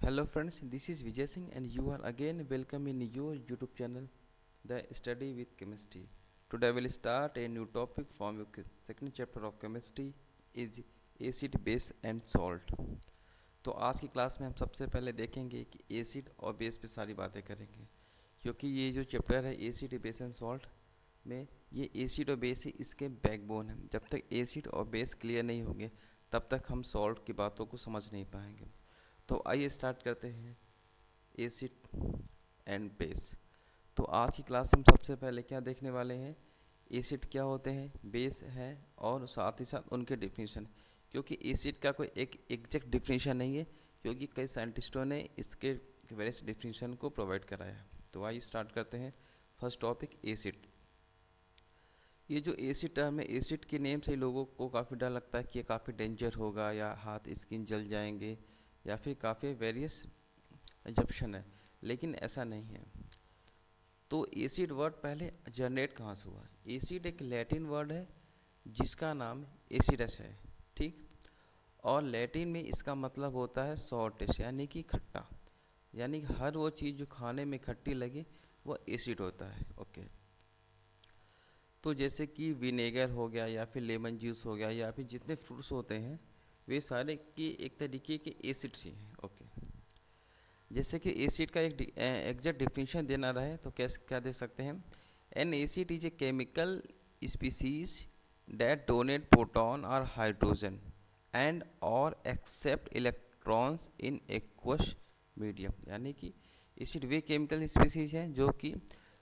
Hello friends, this is Vijay Singh and you are again welcome in your YouTube channel, The Study with Chemistry. Today I will start a new topic from your second chapter of chemistry is acid, base and salt. तो आज की class में हम सबसे पहले देखेंगे कि acid और बेस पे सारी बातें करेंगे, क्योंकि ये जो चैप्टर है एसिड, बेस एंड सॉल्ट में, ये एसिड और बेस ही इसके बैकबोन है। जब तक एसिड और बेस क्लियर नहीं होंगे तब तक हम सॉल्ट की बातों को समझ नहीं पाएंगे। तो आइए स्टार्ट करते हैं एसिड एंड बेस। तो आज की क्लास में हम सबसे पहले क्या देखने वाले हैं, एसिड क्या होते हैं, बेस है और साथ ही साथ उनके डिफिनीशन। क्योंकि एसिड का कोई एक एग्जैक्ट डिफिनीशन नहीं है, क्योंकि कई साइंटिस्टों ने इसके वेरियस डिफिनीशन को प्रोवाइड कराया है। तो आइए स्टार्ट करते हैं। First topic acid. ये जो एसिड टर्म है, एसिड के नेम से लोगों को काफ़ी डर लगता है कि ये काफ़ी डेंजर होगा या हाथ स्किन जल जाएंगे या फिर काफ़ी वेरियस एजप्शन है, लेकिन ऐसा नहीं है। तो एसिड वर्ड पहले जनरेट कहाँ से हुआ? एसिड एक लैटिन वर्ड है जिसका नाम एसिडस है, ठीक। और लैटिन में इसका मतलब होता है सॉर्टिश, यानी कि खट्टा। यानी कि हर वो चीज़ जो खाने में खट्टी लगे वो एसिड होता है, ओके। तो जैसे कि विनेगर हो गया या फिर लेमन जूस हो गया या फिर जितने फ्रूट्स होते हैं वे सारे की एक तरीके के एसिड्स ही हैं, ओके। जैसे कि एसिड का एक एग्जैक्ट डिफिनीशन देना रहे तो कैसे क्या दे सकते हैं? An acid is a chemical species that donate proton और हाइड्रोजन एंड और accept electrons in aqueous medium. यानी कि एसिड वे केमिकल स्पीसीज हैं जो कि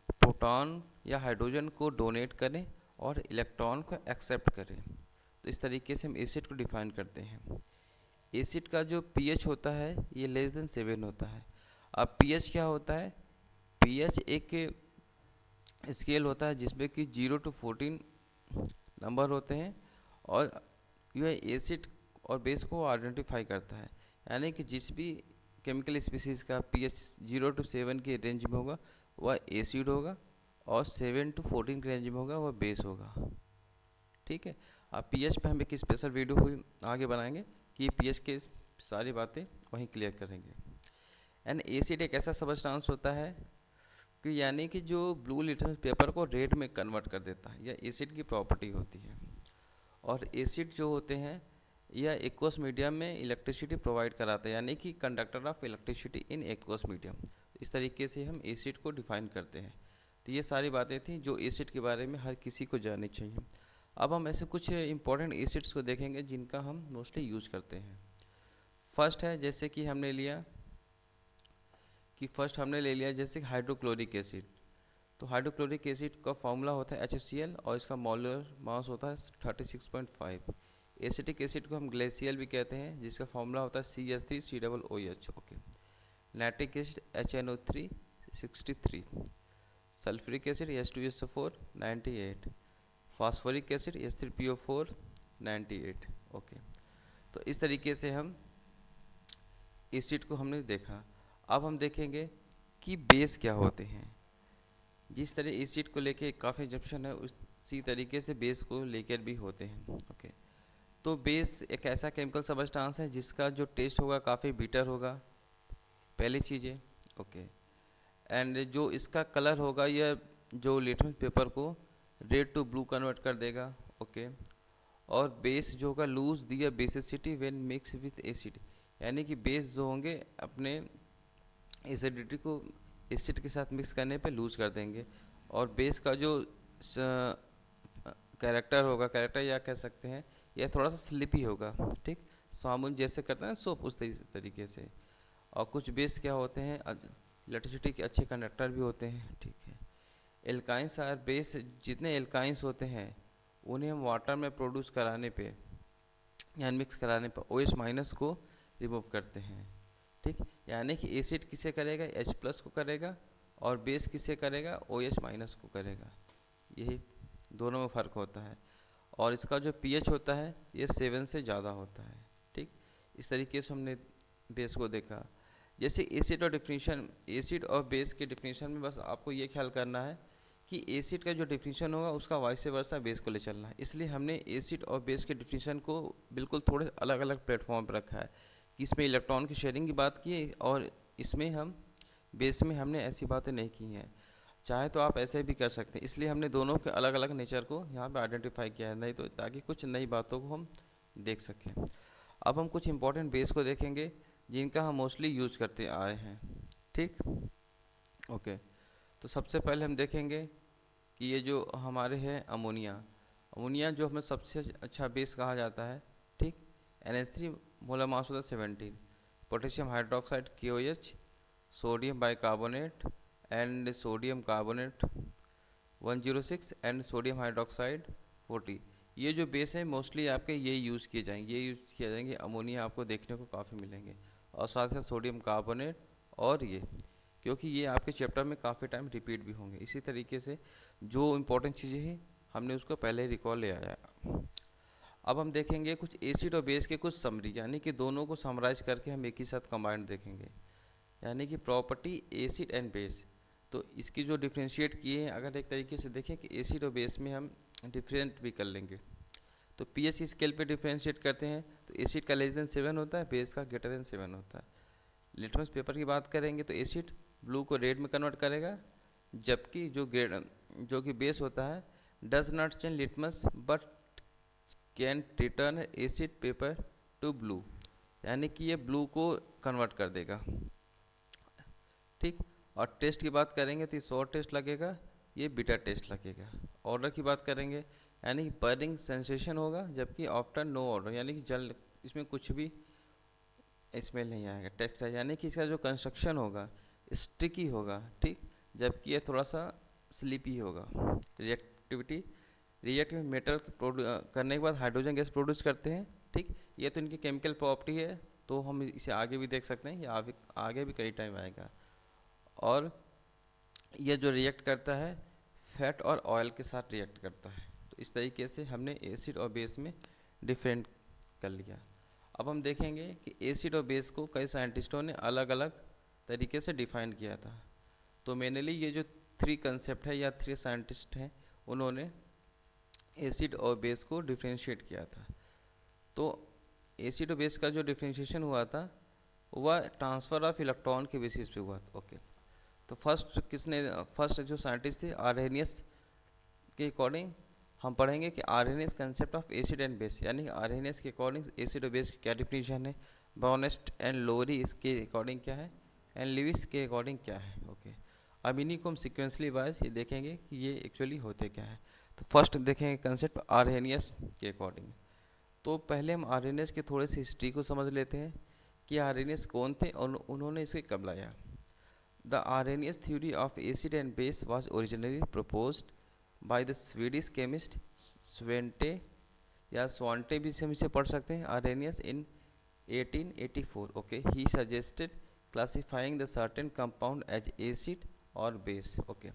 प्रोटॉन या हाइड्रोजन को डोनेट करें और इलेक्ट्रॉन को एक्सेप्ट करें। तो इस तरीके से हम एसिड को डिफाइन करते हैं। एसिड का जो पीएच होता है ये लेस देन 7 होता है। अब पीएच क्या होता है? पीएच एक स्केल होता है जिसमें कि 0 to 14 नंबर होते हैं और यह एसिड और बेस को आइडेंटिफाई करता है। यानी कि जिस भी केमिकल स्पीसीज़ का पीएच 0 to 7 के रेंज में होगा वह एसिड होगा और 7 to 14 के रेंज में होगा वह बेस होगा, ठीक है। अब पीएच पे हम एक स्पेशल वीडियो हुई आगे बनाएंगे कि पीएच के सारी बातें वहीं क्लियर करेंगे। एंड एसिड एक ऐसा सबस्टांस होता है कि यानी कि जो ब्लू लिटमस पेपर को रेड में कन्वर्ट कर देता है, यह एसिड की प्रॉपर्टी होती है। और एसिड जो होते हैं यह एक्वस मीडियम में इलेक्ट्रिसिटी प्रोवाइड कराते हैं, यानी कि conductor of electricity in aqueous medium. इस तरीके से हम एसिड को डिफाइन करते हैं। तो ये सारी बातें थी जो एसिड के बारे में हर किसी को जाननी चाहिए। अब हम ऐसे कुछ इंपॉर्टेंट एसिड्स को देखेंगे जिनका हम मोस्टली यूज़ करते हैं। फर्स्ट है जैसे कि हमने ले लिया जैसे हाइड्रोक्लोरिक एसिड। तो हाइड्रोक्लोरिक एसिड का फॉर्मूला होता है HCl और इसका मॉलिक्यूलर मास होता है 36.5। एसिटिक एसिड को हम ग्लेशियल भी कहते हैं जिसका फॉर्मूला होता है CH3COOH, okay. Nitric acid HNO3 63, sulphuric acid H2SO4 98, phosphoric acid H3PO4 98, okay. तो इस तरीके से हम एसिड को हमने देखा। अब हम देखेंगे कि बेस क्या होते हैं। जिस तरह एसिड को लेके काफ़ी जंक्शन है उसी तरीके से बेस को लेकर भी होते हैं, ओके। तो बेस एक ऐसा केमिकल सबस्टांस है जिसका जो टेस्ट होगा काफ़ी बिटर होगा, पहली चीज़ है, ओके। एंड जो इसका कलर होगा यह जो लिटमस पेपर को रेड टू ब्लू कन्वर्ट कर देगा, ओके। और बेस जो होगा लूज दिया basicity when mix with acid. यानी कि बेस जो होंगे अपने एसिडिटी को एसिड के साथ मिक्स करने पे लूज कर देंगे। और बेस का जो कैरेक्टर होगा, कैरेक्टर या कह सकते हैं, यह थोड़ा सा स्लिपी होगा, ठीक। साबुन जैसे करता है सोप उस तरीके से। और कुछ बेस क्या होते हैं इलेक्ट्रिसिटी के अच्छे कंडक्टर भी होते हैं, ठीक है। एल्काइंस आर बेस, जितने एल्काइंस होते हैं उन्हें हम वाटर में प्रोड्यूस कराने पे या मिक्स कराने पर OH माइनस को रिमूव करते हैं, ठीक। यानी कि एसिड किसे करेगा, H+ को करेगा और बेस किसे करेगा, OH माइनस को करेगा। यही दोनों में फ़र्क होता है। और इसका जो pH होता है ये 7 से ज़्यादा होता है, ठीक। इस तरीके से हमने बेस को देखा। जैसे एसिड और बेस के डिफिनीशन में बस आपको ये ख्याल करना है कि एसिड का जो डिफिनीशन होगा उसका वाइस वर्सा बेस को ले चलना है। इसलिए हमने एसिड और बेस के डिफिनीशन को बिल्कुल थोड़े अलग अलग प्लेटफॉर्म पर रखा है कि इसमें इलेक्ट्रॉन की शेयरिंग की बात की है, और इसमें हम बेस में हमने ऐसी बातें नहीं की हैं। चाहे तो आप ऐसे भी कर सकते हैं, इसलिए हमने दोनों के अलग अलग नेचर को यहाँ पे आइडेंटिफाई किया है, नहीं तो ताकि कुछ नई बातों को हम देख सकें। अब हम कुछ इंपॉर्टेंट बेस को देखेंगे जिनका हम मोस्टली यूज करते आए हैं। ठीक, ओके। तो सबसे पहले हम देखेंगे कि ये जो हमारे हैं अमोनिया, अमोनिया जो हमें सबसे अच्छा बेस कहा जाता है। ठीक, NH3 मोलर मास होता है 17, potassium hydroxide KOH, sodium bicarbonate and sodium carbonate 106 and sodium hydroxide 40। ये जो बेस है मोस्टली आपके ये यूज़ किए जाएंगे, ये यूज़ किए जाएंगे। अमोनिया आपको देखने को काफ़ी मिलेंगे, और साथ ही साथ सोडियम कार्बोनेट, और ये क्योंकि ये आपके चैप्टर में काफ़ी टाइम रिपीट भी होंगे। इसी तरीके से जो इम्पोर्टेंट चीज़ें हैं हमने उसको पहले ही रिकॉल ले आया। अब हम देखेंगे कुछ एसिड और बेस के कुछ समरी, यानी कि दोनों को समराइज करके हम एक ही साथ कंबाइंड देखेंगे, यानी कि प्रॉपर्टी एसिड एंड बेस। तो इसकी जो डिफ्रेंशिएट किए हैं, अगर एक तरीके से देखें कि एसिड और बेस में हम डिफरेंट भी कर लेंगे, तो pH स्केल पे डिफ्रेंशिएट करते हैं तो एसिड का लेस देन 7 होता है, बेस का ग्रेटर देन 7 होता है। लिटमस पेपर की बात करेंगे तो एसिड ब्लू को रेड में कन्वर्ट करेगा, जबकि जो कि बेस होता है does not change litmus but can return acid paper two blue, यानी कि ये ब्लू को कन्वर्ट कर देगा। ठीक, और टेस्ट की बात करेंगे तो ये शॉर्ट टेस्ट लगेगा, ये बिटर टेस्ट लगेगा। ऑर्डर की बात करेंगे यानी कि बर्निंग सेंसेशन होगा, जबकि आफ्टर नो ऑर्डर यानी कि जल इसमें कुछ भी स्मेल नहीं आएगा। टेक्स्ट है यानी कि इसका जो कंस्ट्रक्शन होगा स्टिकी होगा। ठीक, जबकि ये थोड़ा सा स्लिपी होगा। रिएक्टिविटी, रिएक्टिव मेटल करने के बाद हाइड्रोजन गैस प्रोड्यूस करते हैं। ठीक, ये तो इनकी केमिकल प्रॉपर्टी है, तो हम इसे आगे भी देख सकते हैं, ये आगे भी कई टाइम आएगा। और यह जो रिएक्ट करता है फैट और ऑयल के साथ रिएक्ट करता है। तो इस तरीके से हमने एसिड और बेस में डिफरेंट कर लिया। अब हम देखेंगे कि एसिड और बेस को कई साइंटिस्टों ने अलग अलग तरीके से डिफाइन किया था। तो मेनली ये जो 3 कंसेप्ट है या 3 साइंटिस्ट हैं, उन्होंने एसिड और बेस को डिफ्रेंशिएट किया था। तो एसिड और बेस का जो डिफ्रेंशिएशन हुआ था वह ट्रांसफ़र ऑफ इलेक्ट्रॉन के बेसिस पे हुआ था। ओके, तो फर्स्ट जो साइंटिस्ट थे आर्हेनियस के अकॉर्डिंग हम पढ़ेंगे कि Arrhenius concept of acid and base, यानी आर्हेनियस के अकॉर्डिंग एसिड और बेस की क्या डिफिनीशन है, बॉनेस्ट एंड लोरी इसके अकॉर्डिंग क्या है, एंड लिविस के अकॉर्डिंग क्या है। ओके, अब इन्हीं को हम सिक्वेंसली वाइज ये देखेंगे कि ये एक्चुअली होते क्या है। तो फर्स्ट देखेंगे कंसेप्ट आर्हेनियस के अकॉर्डिंग। तो पहले हम आर्हेनियस की थोड़ी सी हिस्ट्री को समझ लेते हैं कि आर्हेनियस कौन थे और उन्होंने इसे कब लाया। The Arrhenius theory of acid and base was originally proposed by the Swedish chemist Svante या Svante भी हम इसे पढ़ सकते हैं, Arrhenius in 1884. Okay, he suggested classifying the certain compound as acid or base. Okay,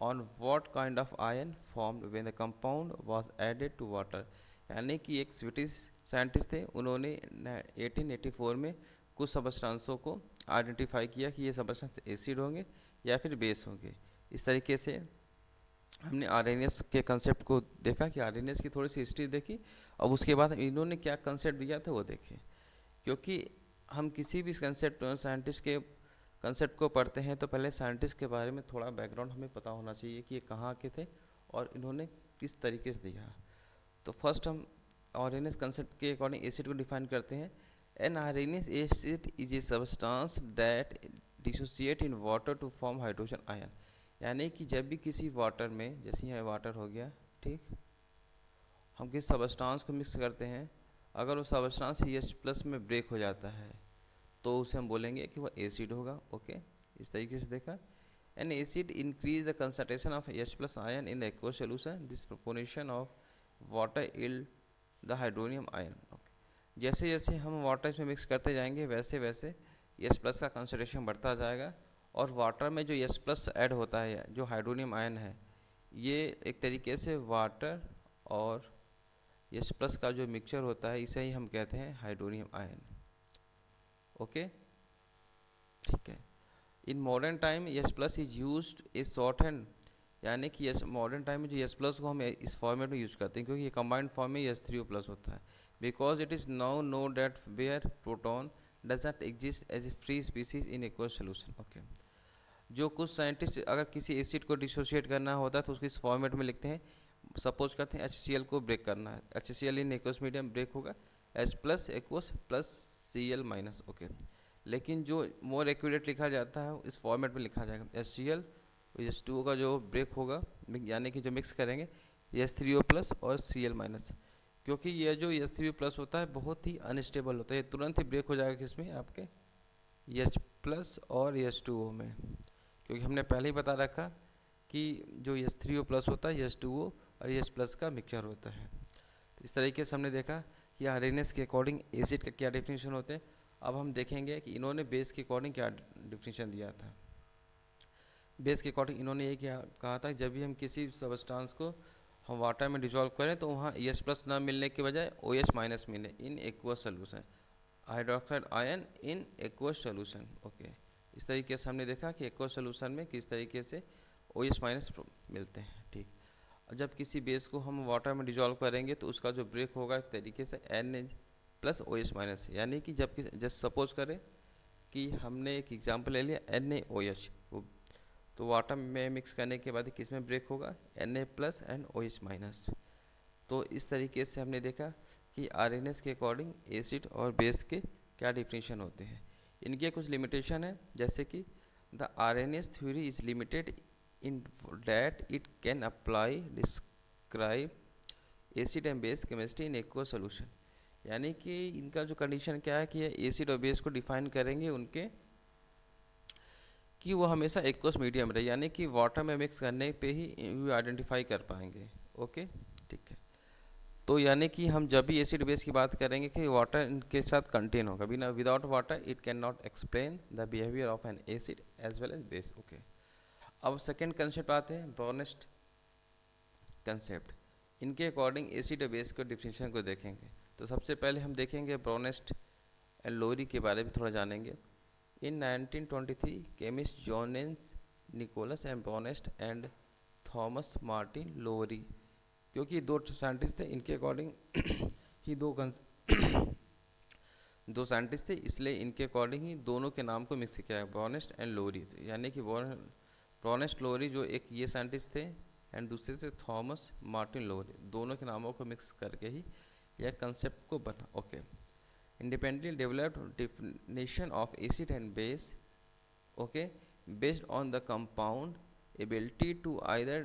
on what kind of ion formed when the compound was added to water. यानी कि एक स्वीडिश साइंटिस्ट थे, उन्होंने 1884 में कुछ सबस्टांसों को आइडेंटिफाई किया कि ये सबस्टेंस एसिड होंगे या फिर बेस होंगे। इस तरीके से हमने आर्हेनियस के कंसेप्ट को देखा कि आर्हेनियस की थोड़ी सी हिस्ट्री देखी, अब उसके बाद इन्होंने क्या कंसेप्ट दिया था वो देखे। क्योंकि हम किसी भी कंसेप्ट साइंटिस्ट के कंसेप्ट को पढ़ते हैं तो पहले साइंटिस्ट के बारे में थोड़ा बैकग्राउंड हमें पता होना चाहिए कि ये कहाँ के थे और इन्होंने किस तरीके से दिया। तो फर्स्ट हम आर्हेनियस कंसेप्ट के अकॉर्डिंग एसिड को डिफाइन करते हैं। An Arrhenius acid is a substance that dissociate in water to form hydrogen ion। यानी कि जब भी किसी वाटर में, जैसे यहाँ वाटर हो गया, ठीक, हम किसी सबस्टांस को मिक्स करते हैं, अगर वो सबस्टांस H+ में ब्रेक हो जाता है तो उसे हम बोलेंगे कि वह एसिड होगा। ओके, इस तरीके से देखा। An acid increase the concentration of H+ ion in the aqueous solution. This proportion of water yield the hydronium ion। जैसे जैसे हम वाटर इसमें मिक्स करते जाएंगे वैसे वैसे H+ का कंसंट्रेशन बढ़ता जाएगा, और वाटर में जो H+ ऐड होता है, जो हाइड्रोनियम आयन है, ये एक तरीके से वाटर और H+ का जो मिक्सचर होता है, इसे ही हम कहते हैं हाइड्रोनियम आयन। ओके, ठीक है। In modern time H+ is used A short hand, यानी कि मॉडर्न टाइम में जो H+ को हम इस फॉर्मेट में यूज़ करते हैं, क्योंकि ये कंबाइंड फॉर्म में H3O+ होता है। Because it is now known that where proton does not exist as a free species in aqueous solution. Okay, जो कुछ साइंटिस्ट अगर किसी एसिड को डिसोशिएट करना होता है तो उसको इस फॉर्मेट में लिखते हैं। सपोज करते हैं HCl को ब्रेक करना है, HCl in aqueous medium break होगा H plus aqueous plus Cl minus. Okay, लेकिन जो मोर एक्यूरेट लिखा जाता है इस फॉर्मेट में लिखा जाएगा HCl H2O का जो ब्रेक होगा, यानी कि जो मिक्स करेंगे H3O प्लस और Cl माइनस, क्योंकि यह जो H3O प्लस होता है बहुत ही अनस्टेबल होता है, ये तुरंत ही ब्रेक हो जाएगा किसमें, आपके H प्लस और H2O में, क्योंकि हमने पहले ही बता रखा कि जो H3O प्लस होता है H2O और H प्लस का मिक्सचर होता है। तो इस तरीके से हमने देखा कि आरएनएस के अकॉर्डिंग एसिड का क्या डेफिनेशन होते हैं। अब हम देखेंगे कि इन्होंने बेस के अकॉर्डिंग क्या डेफिनेशन दिया था। बेस के अकॉर्डिंग इन्होंने ये क्या कहा था, जब भी हम किसी सबस्टांस को हम वाटर में डिजॉल्व करें तो वहाँ एच प्लस ना मिलने के बजाय OH माइनस मिले इन एक्वस सोल्यूशन, हाइड्रोक्साइड आयन इन एक्वस सोल्यूशन। ओके, इस तरीके से हमने देखा कि एक्वस सोल्यूशन में किस तरीके से OH माइनस मिलते हैं। ठीक, जब किसी बेस को हम वाटर में डिजॉल्व करेंगे तो उसका जो ब्रेक होगा एक तरीके से Na प्लस OH माइनस, यानी कि जब जस्ट सपोज करें कि हमने एक एग्जांपल ले लिया NaOH, तो वाटर में मिक्स करने के बाद किस में ब्रेक होगा Na plus and OH minus. तो इस तरीके से हमने देखा कि आरएनएस के अकॉर्डिंग एसिड और बेस के क्या डिफिनेशन होते हैं। इनके कुछ लिमिटेशन है, जैसे कि the RNS theory is limited in that it can apply describe acid and base chemistry in aqueous solution, यानी कि इनका जो कंडीशन क्या है कि ये एसिड और बेस को डिफाइन करेंगे उनके कि वो हमेशा एक्वस मीडियम रहे, यानी कि वाटर में मिक्स करने पे ही वो आइडेंटिफाई कर पाएंगे। ओके, ठीक है, तो यानी कि हम जब भी एसिड बेस की बात करेंगे कि वाटर इनके साथ कंटेन होगा, बिना without water it can not explain the behaviour of an acid as well as base. Okay, अब सेकेंड कंसेप्ट आते हैं ब्रोनेस्ट कंसेप्ट। इनके अकॉर्डिंग एसिड और बेस के डिफिनेशन को देखेंगे। तो सबसे पहले हम देखेंगे ब्रोनेस्ट एंड लोरी के बारे में थोड़ा जानेंगे। In 1923, chemist Johannes Nicholas and Bronnest and Thomas Martin Lowry, क्योंकि दो साइंटिस्ट थे, इनके अकॉर्डिंग ही दो साइंटिस्ट थे, इसलिए इनके अकॉर्डिंग ही दोनों के नाम को मिक्स किया है ब्रॉनेस्ट एंड लोरी। यानी कि ब्रॉनेस्ट लोरी जो एक ये साइंटिस्ट थे एंड दूसरे से थॉमस मार्टिन लोरी, दोनों के नामों को मिक्स करके ही यह कंसेप्ट को बना। Okay, independently developed definition of acid and base, okay, based on the compound ability to either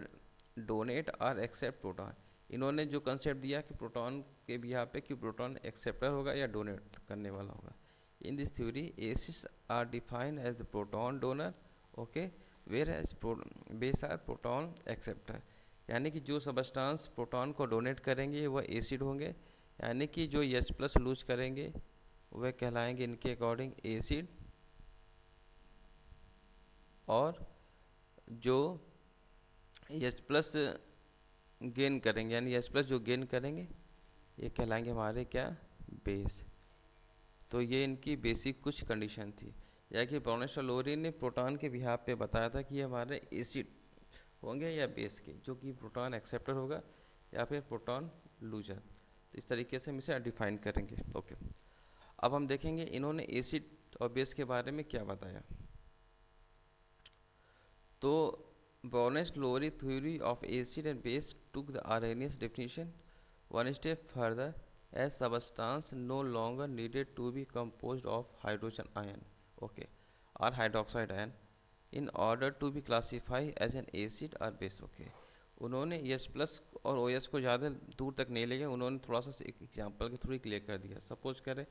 donate or accept proton। इन्होंने जो कंसेप्ट दिया कि प्रोटॉन के बिहार पे कि प्रोटॉन एक्सेप्टर होगा या डोनेट करने वाला होगा। In this theory acids are defined as the proton donor, okay, whereas base are proton acceptor, यानी कि जो सबस्टांस प्रोटॉन को डोनेट करेंगे वह एसिड होंगे, यानी कि जो H प्लस लूज करेंगे वह कहलाएंगे इनके अकॉर्डिंग एसिड, और जो H प्लस गेन करेंगे यानी H प्लस जो गेन करेंगे ये कहलाएंगे हमारे क्या, बेस। तो ये इनकी बेसिक कुछ कंडीशन थी, या कि ब्रॉनेस्ट और लोरी ने प्रोटॉन के बिहार पे बताया था कि ये हमारे एसिड होंगे या बेस के, जो कि प्रोटॉन एक्सेप्टर होगा या फिर प्रोटॉन लूजर। तो इस तरीके से हम इसे डिफाइन करेंगे। ओके, अब हम देखेंगे इन्होंने एसिड और बेस के बारे में क्या बताया। तो Bronsted Lowry theory of acid and base took the Arrhenius definition one step further as substance no longer needed to be composed of hydrogen ion, okay, और hydroxide ion in order to be classify as an acid और base. Okay, उन्होंने H plus और OH को ज़्यादा दूर तक नहीं ले गए, उन्होंने थोड़ा सा एक एग्जांपल के थ्रू क्लियर कर दिया। सपोज करें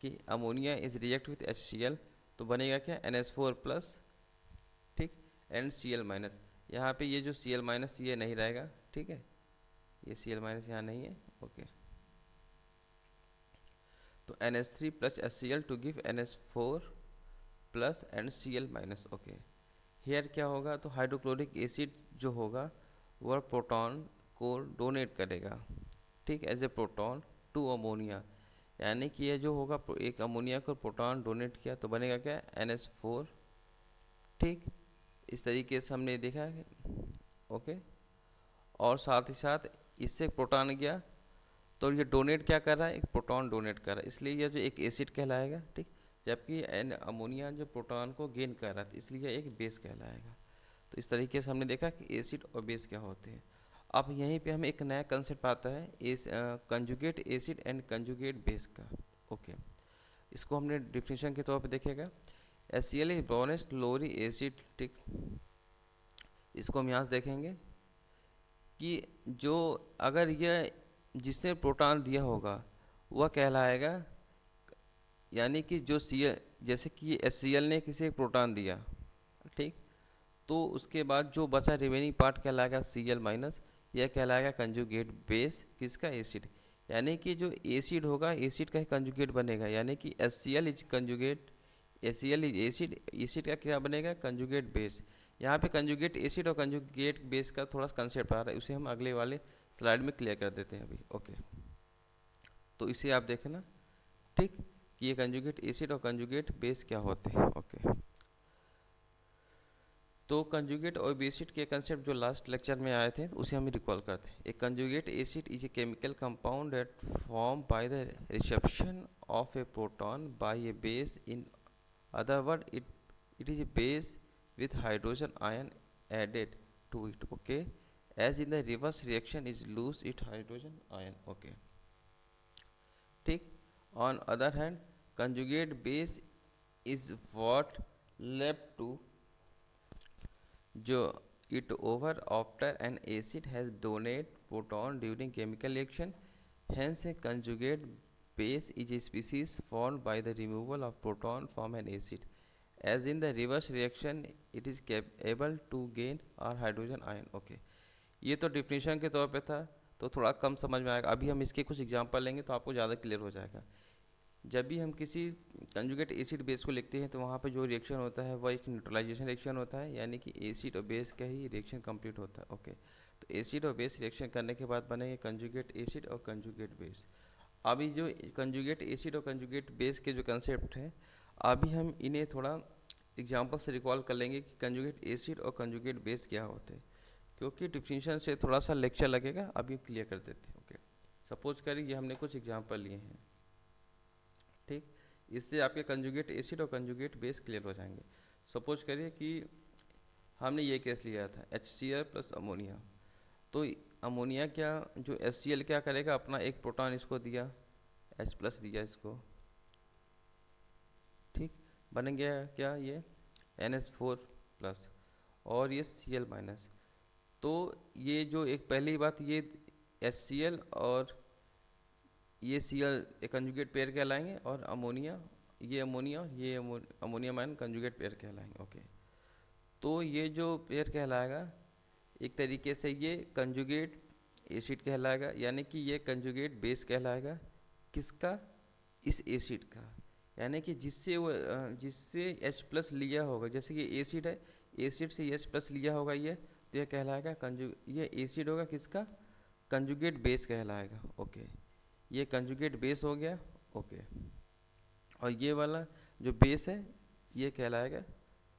कि ammonia is react with HCl, तो बनेगा क्या NH4 प्लस, ठीक, एंड Cl माइनस। यहाँ पे ये जो Cl माइनस ये नहीं रहेगा, ठीक है, ये Cl माइनस यहाँ नहीं है। ओके, तो NH3 plus HCl to give NH4 plus and Cl minus. Okay, here क्या होगा, तो हाइड्रोक्लोरिक एसिड जो होगा वह प्रोटॉन को डोनेट करेगा, ठीक, as a proton to ammonia, यानी कि ये जो होगा एक अमोनिया को प्रोटॉन डोनेट किया तो बनेगा क्या, NH4, ठीक। इस तरीके से हमने देखा है। ओके, और साथ ही साथ इससे प्रोटॉन गया तो ये डोनेट क्या कर रहा है, एक प्रोटॉन डोनेट कर रहा है, इसलिए ये जो एक एसिड कहलाएगा, ठीक। जबकि एन अमोनिया जो प्रोटॉन को गेन कर रहा था, इसलिए एक बेस कहलाएगा। तो इस तरीके से हमने देखा कि एसिड और बेस क्या होते हैं। अब यहीं पे हमें एक नया कंसेप्ट आता है conjugate acid and conjugate base का। ओके, इसको हमने डिफिनेशन के तौर पे देखेगा। HCl इज ब्रॉनेस्ट लोरी एसिड, ठीक। इसको हम यहाँ से देखेंगे कि जो अगर यह जिसने प्रोटॉन दिया होगा वह कहलाएगा, यानी कि जो सी, जैसे कि HCl ने किसी एक प्रोटॉन दिया, ठीक, तो उसके बाद जो बचा रिमेनिंग पार्ट कहलाएगा Cl माइनस, यह कहलाएगा कंजुगेट बेस किसका, एसिड। यानी कि जो एसिड होगा एसिड का ही कंजुगेट बनेगा, यानी कि HCl is conjugate, HCl is acid, acid का क्या बनेगा, कंजुगेट बेस। यहाँ पे कंजुगेट एसिड और कंजुगेट बेस का थोड़ा सा कंसेप्ट आ रहा है, उसे हम अगले वाले स्लाइड में क्लियर कर देते हैं अभी। ओके, तो इसे आप देखें ना, ठीक, कि ये कंजुगेट एसिड और कंजुगेट बेस क्या होते हैं। ओके, तो कंजुगेट और बेसिड के कंसेप्ट जो लास्ट लेक्चर में आए थे उसे हम रिकॉल करते हैं। A conjugate acid is a chemical compound that form by the reception of a proton by a base, in other word it is a base with hydrogen ion added to it, okay, as in the reverse reaction is lose it hydrogen ion, okay, ठीक। on other hand conjugate base is what left to जो it over after an acid has donate proton during chemical reaction, hence a conjugate base is a species formed by the removal of proton from an acid, as in the reverse reaction it is able to gain our hydrogen ion, okay। ये तो definition के तौर पे था, तो थोड़ा कम समझ में आएगा। अभी हम इसके कुछ एग्जांपल लेंगे तो आपको ज़्यादा क्लियर हो जाएगा। जब भी हम किसी कंजुगेट एसिड बेस को लिखते हैं तो वहाँ पे जो रिएक्शन होता है वह एक न्यूट्रलाइजेशन रिएक्शन होता है, यानी कि एसिड और बेस का ही रिएक्शन कंप्लीट होता है। ओके, तो एसिड और बेस रिएक्शन करने के बाद बनेंगे कंजुगेट एसिड और कंजुगेट बेस। अभी जो कंजुगेट एसिड और कंजुगेट बेस के जो कंसेप्ट हैं, अभी हम इन्हें थोड़ा एग्जाम्पल से रिकॉल कर लेंगे कि कंजुगेट एसिड और कंजुगेट बेस क्या होते हैं, क्योंकि डिफिनीशन से थोड़ा सा लेक्चर लगेगा। अभी क्लियर कर देते हैं। ओके, सपोज करिए ये हमने कुछ एग्जाम्पल लिए हैं, ठीक, इससे आपके कंजुगेट एसिड और कंजुगेट बेस क्लियर हो जाएंगे। सपोज करिए कि हमने ये केस लिया था HCl प्लस अमोनिया, तो अमोनिया क्या, जो HCl क्या करेगा, अपना एक प्रोटॉन इसको दिया, H प्लस दिया इसको, ठीक, बन गया क्या ये NH4 प्लस और ये Cl माइनस। तो ये जो एक पहली बात, ये HCl और ये Cl एक कंजुगेट पेयर कहलाएंगे, और अमोनिया, ये अमोनिया ये अमोनिया माइन कंजुगेट पेयर कहलाएंगे। ओके, तो ये जो पेयर कहलाएगा एक तरीके से ये कंजुगेट एसिड कहलाएगा, यानी कि ये कंजुगेट बेस कहलाएगा किसका, इस एसिड का, यानी कि जिससे वो जिससे H प्लस लिया होगा, जैसे कि एसिड है, एसिड से H प्लस लिया होगा ये, तो यह कहलाएगा ये एसिड होगा किसका, कंजुगेट बेस कहलाएगा। ओके, ये कंजुगेट बेस हो गया। ओके, और ये वाला जो बेस है ये कहलाएगा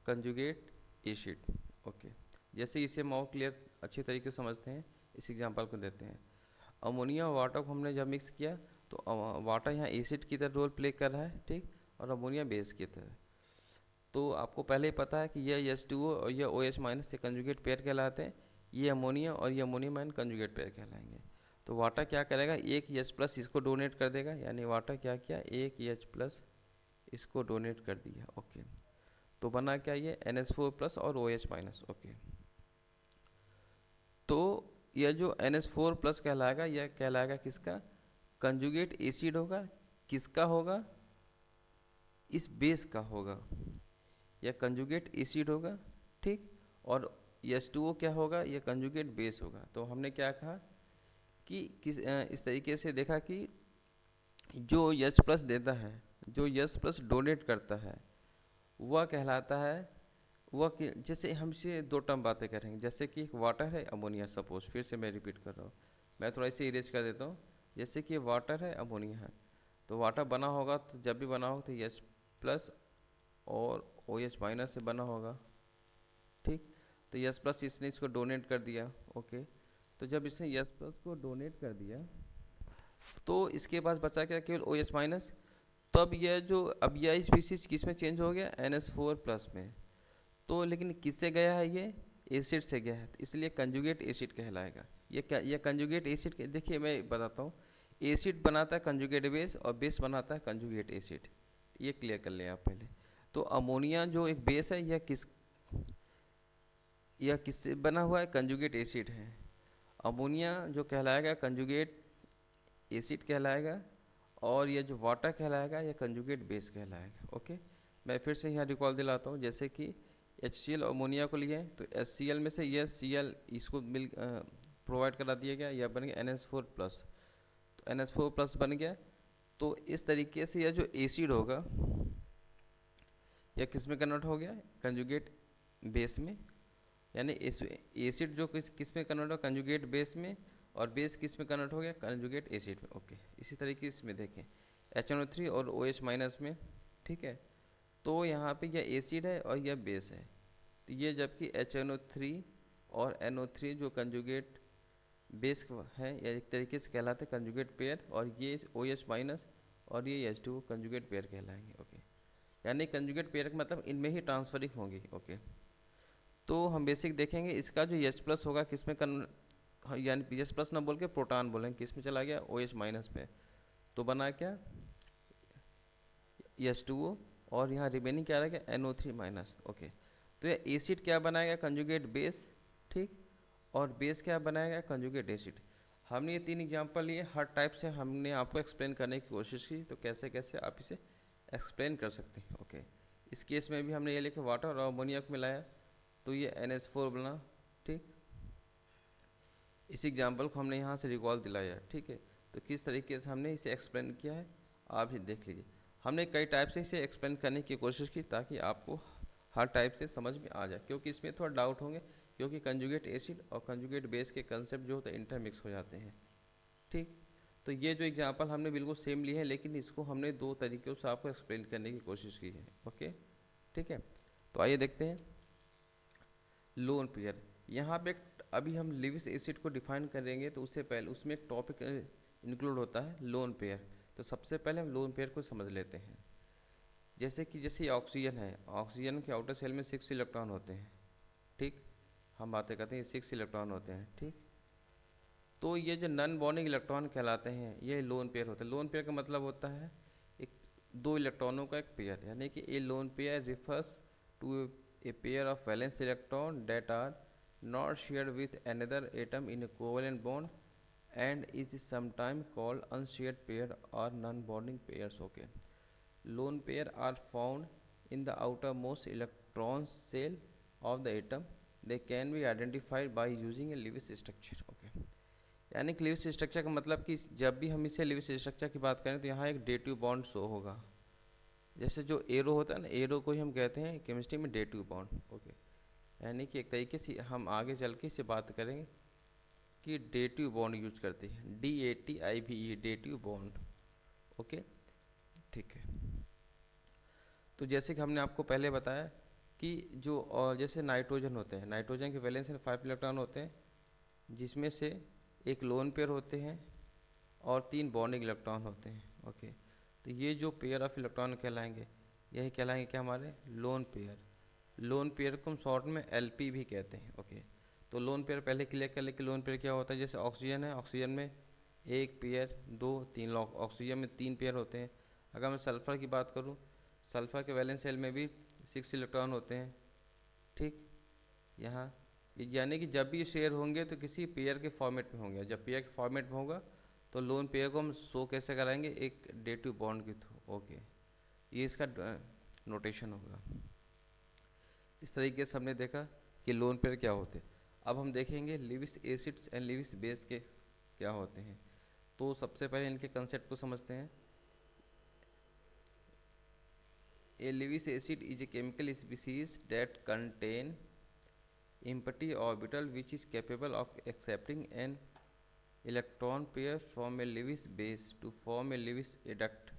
कंजुगेट एसिड। ओके, जैसे इसे हम और क्लियर अच्छे तरीके से समझते हैं, इस एग्जांपल को देते हैं। अमोनिया और वाटर को हमने जब मिक्स किया तो वाटर यहाँ एसिड की तरह रोल प्ले कर रहा है, ठीक, और अमोनिया बेस की तरह। तो आपको पहले ही पता है कि यह H2O और यह OH माइनस से कंजुगेट पेयर कहलाते हैं, ये अमोनिया और ये अमोनिया माइन कंजुगेट पेयर कहलाएंगे। तो वाटर क्या करेगा, एक H प्लस इसको डोनेट कर देगा, यानी वाटर क्या किया, एक H प्लस इसको डोनेट कर दिया। ओके, तो बना क्या ये NH4 प्लस और OH माइनस। ओके, तो यह जो NH4 प्लस कहलाएगा यह कहलाएगा किसका, कंजुगेट एसिड होगा, किसका होगा, इस बेस का होगा, यह कंजुगेट एसिड होगा, ठीक, और H2O क्या होगा, यह कंजुगेट बेस होगा। तो हमने क्या कहा कि इस तरीके से देखा कि जो H प्लस देता है, जो H प्लस डोनेट करता है, वह कहलाता है, वह जैसे हम इसे दो टर्म बातें करेंगे, जैसे कि एक वाटर है, अमोनिया, सपोज, फिर से मैं रिपीट कर रहा हूँ, मैं थोड़ा इसे इरेज कर देता हूँ। जैसे कि वाटर है, अमोनिया है, तो वाटर बना होगा, तो जब भी बना होगा तो H प्लस और OH माइनस से बना होगा, ठीक। तो H प्लस इसने इसको डोनेट कर दिया। ओके, तो जब इसने H प्लस को डोनेट कर दिया तो इसके पास बचा क्या, केवल OH माइनस। तो अब यह स्पीसीज किस में चेंज हो गया, NH4+ में। तो लेकिन किससे गया है, ये एसिड से गया है, तो इसलिए कंजुगेट एसिड कहलाएगा। ये कंजुगेट एसिड देखिए मैं बताता हूँ, एसिड बनाता है कंजुगेट बेस और बेस बनाता है कंजुगेट एसिड, ये क्लियर कर लें आप पहले। तो अमोनिया जो एक बेस है, यह किससे बना हुआ है, कंजुगेट एसिड है। अमोनिया जो कहलाएगा कंजुगेट एसिड कहलाएगा, और ये जो वाटर कहलाएगा यह कंजुगेट बेस कहलाएगा। ओके, मैं फिर से यहाँ रिकॉल दिलाता हूँ। जैसे कि HCl अमोनिया को लिए तो HCl में से यह Cl इसको मिल प्रोवाइड करा दिया गया, यह बन गया NH4+। तो NH4+ बन गया। तो इस तरीके से यह जो एसिड होगा यह किस में कन्वर्ट हो गया, कंजुगेट बेस में। यानी एसिड जो किस में कन्वर्ट हो, कंजुगेट बेस में, और बेस किस में कन्वर्ट हो गया, कंजुगेट एसिड में। ओके, इसी तरीके से इसमें देखें HNO3 और OH- में, ठीक है। तो यहाँ पे यह एसिड है और यह बेस है। तो ये जबकि HNO3 और NO3 जो कंजुगेट बेस है, या एक तरीके से कहलाते हैं कंजुगेट पेयर, और ये OH- और ये H2 कंजुगेट पेयर कहलाएंगे। ओके, यानी कंजुगेट पेयर का मतलब इनमें ही ट्रांसफरिंग होंगी। ओके, तो हम बेसिक देखेंगे इसका जो H+ होगा किस में यानी H+ ना बोल के प्रोटॉन बोलेंगे, किस में चला गया, OH- में। तो बना क्या, H2O, और यहाँ रिमेनिंग क्या रहेगा, NO3-। ओके, तो यह एसिड क्या बनाएगा, कंजुगेट बेस, ठीक, और बेस क्या बनाएगा, कंजुगेट एसिड। हमने ये 3 एग्जांपल लिए, हर टाइप से हमने आपको एक्सप्लेन करने की कोशिश की, तो कैसे कैसे आप इसे एक्सप्लेन कर सकते हैं। ओके, इस केस में भी हमने ये लिखा वाटर और अमोनिया को मिलाया तो ये NH4 बना, ठीक। इस एग्जांपल को हमने यहाँ से रिकॉल दिलाया, ठीक है। तो किस तरीके से हमने इसे एक्सप्लेन किया है आप ही देख लीजिए। हमने कई टाइप से इसे एक्सप्लेन करने की कोशिश की ताकि आपको हर टाइप से समझ में आ जाए, क्योंकि इसमें थोड़ा डाउट होंगे, क्योंकि कंजुगेट एसिड और कंजुगेट बेस के कंसेप्ट जो होते हैं इंटरमिक्स हो जाते हैं, ठीक। तो ये जो एग्जांपल हमने बिल्कुल सेम लिए हैं, लेकिन इसको हमने 2 तरीक़ों से आपको एक्सप्लेन करने की कोशिश की है। ओके, ठीक है। तो आइए देखते हैं लोन पेयर। यहाँ पे अभी हम लिविस एसिड को डिफाइन करेंगे, तो उससे पहले उसमें एक टॉपिक इंक्लूड होता है लोन पेयर। तो सबसे पहले हम लोन पेयर को समझ लेते हैं। जैसे ऑक्सीजन है, ऑक्सीजन के आउटर सेल में 6 इलेक्ट्रॉन होते हैं, ठीक। हम बातें करते हैं 6 इलेक्ट्रॉन होते हैं, ठीक। तो ये जो नॉन बॉन्डिंग इलेक्ट्रॉन कहलाते हैं, ये लोन पेयर होते हैं। लोन पेयर का मतलब होता है एक 2 इलेक्ट्रॉनों का एक पेयर, यानी कि a lone pair refers to a pair of valence electron that are not shared with another atom in a covalent bond and is sometimes called unshared pair or non-bonding pairs. Okay, lone pair are found in the outermost electron shell of the atom. They can be identified by using a Lewis structure. Okay, यानी कि Lewis structure का मतलब कि जब भी हम इसे Lewis structure की बात करें तो यहाँ एक डेटिव बॉन्ड शो होगा। जैसे जो एरो होता है ना, एरो को ही हम कहते हैं केमिस्ट्री में डेटिव बॉन्ड। ओके, यानी कि एक तरीके से हम आगे चल के इसे बात करेंगे कि डेटिव बॉन्ड यूज करते हैं, DATIVE, डेटिव बॉन्ड। ओके, ठीक है। तो जैसे कि हमने आपको पहले बताया कि जैसे नाइट्रोजन होते हैं, नाइट्रोजन के वैलेंस में 5 इलेक्ट्रॉन होते हैं, जिसमें से एक लोन पेयर होते हैं और 3 बॉन्डिंग इलेक्ट्रॉन होते हैं। ओके, तो ये जो पेयर ऑफ इलेक्ट्रॉन कहलाएंगे, यही कहलाएंगे क्या, हमारे लोन पेयर। लोन पेयर को हम शॉर्ट में LP भी कहते हैं। ओके, तो लोन पेयर पहले क्लियर कर ले कि लोन पेयर क्या होता है। जैसे ऑक्सीजन है, ऑक्सीजन में 1 पेयर 2 3 ऑक्सीजन में 3 पेयर होते हैं। अगर मैं सल्फ़र की बात करूँ, सल्फ़र के वैलेंस शेल में भी 6 इलेक्ट्रॉन होते हैं, ठीक। यहाँ यानी कि जब भी ये शेयर होंगे तो किसी पेयर के फॉर्मेट में होंगे। जब पेयर के फॉर्मेट में होगा तो लोन पेयर को हम शो कैसे कराएंगे, एक डेटिव बॉन्ड के थ्रू। ओके, ये इसका नोटेशन होगा। इस तरीके से हमने देखा कि लोन पेयर क्या होते हैं। अब हम देखेंगे Lewis acids and Lewis base के क्या होते हैं। तो सबसे पहले इनके कंसेप्ट को समझते हैं। A Lewis acid is a chemical species that contain empty orbital which is capable of accepting an electron pair from a Lewis base to form a Lewis adduct.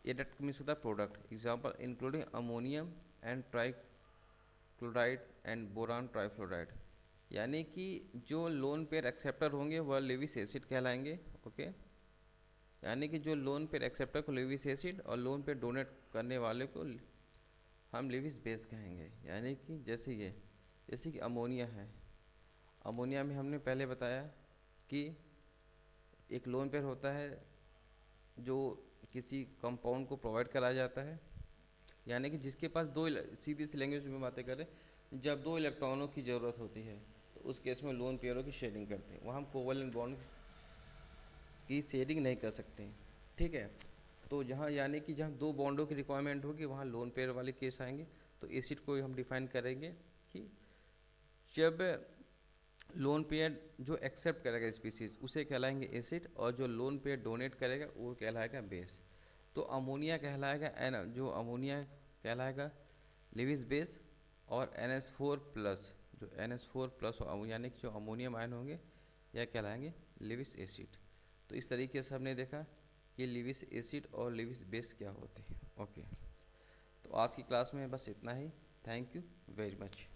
Adduct means the product. Example including ammonium and trichloride and boron trifluoride. यानी कि जो lone pair acceptor होंगे वह Lewis acid कहलाएंगे। Okay, यानी कि जो lone pair acceptor को लेविस एसिड और लोन पेयर डोनेट करने वाले को हम लेविस बेस कहेंगे। यानी कि जैसे कि अमोनिया है, अमोनिया में हमने पहले बताया कि एक लोन पेयर होता है जो किसी कंपाउंड को प्रोवाइड कराया जाता है, यानी कि जिसके पास सीधी सी लैंग्वेज में बातें करें, जब दो इलेक्ट्रॉनों की ज़रूरत होती है तो उस केस में लोन पेयरों की शेयरिंग करते हैं, वहाँ हम कोवलेंट बॉन्ड की शेयरिंग नहीं कर सकते। ठीक है, तो जहाँ यानी कि जहाँ दो बॉन्डों की रिक्वायरमेंट होगी वहाँ लोन पेयर वाले केस आएंगे। तो एसिड को हम डिफाइन करेंगे कि जब लोन पेयर जो एक्सेप्ट करेगा स्पीसीज उसे कहलाएंगे एसिड, और जो लोन पेयर डोनेट करेगा वो कहलाएगा बेस। तो अमोनिया कहलाएगा जो अमोनिया कहलाएगा लिविस बेस, और NH4 प्लस, जो NH4 प्लस यानी कि जो अमोनियम आयन होंगे यह कहलाएंगे लिविस एसिड। तो इस तरीके से हमने देखा कि लिविस एसिड और लिविस बेस क्या होते हैं। ओके, तो आज की क्लास में बस इतना ही। Thank you very much.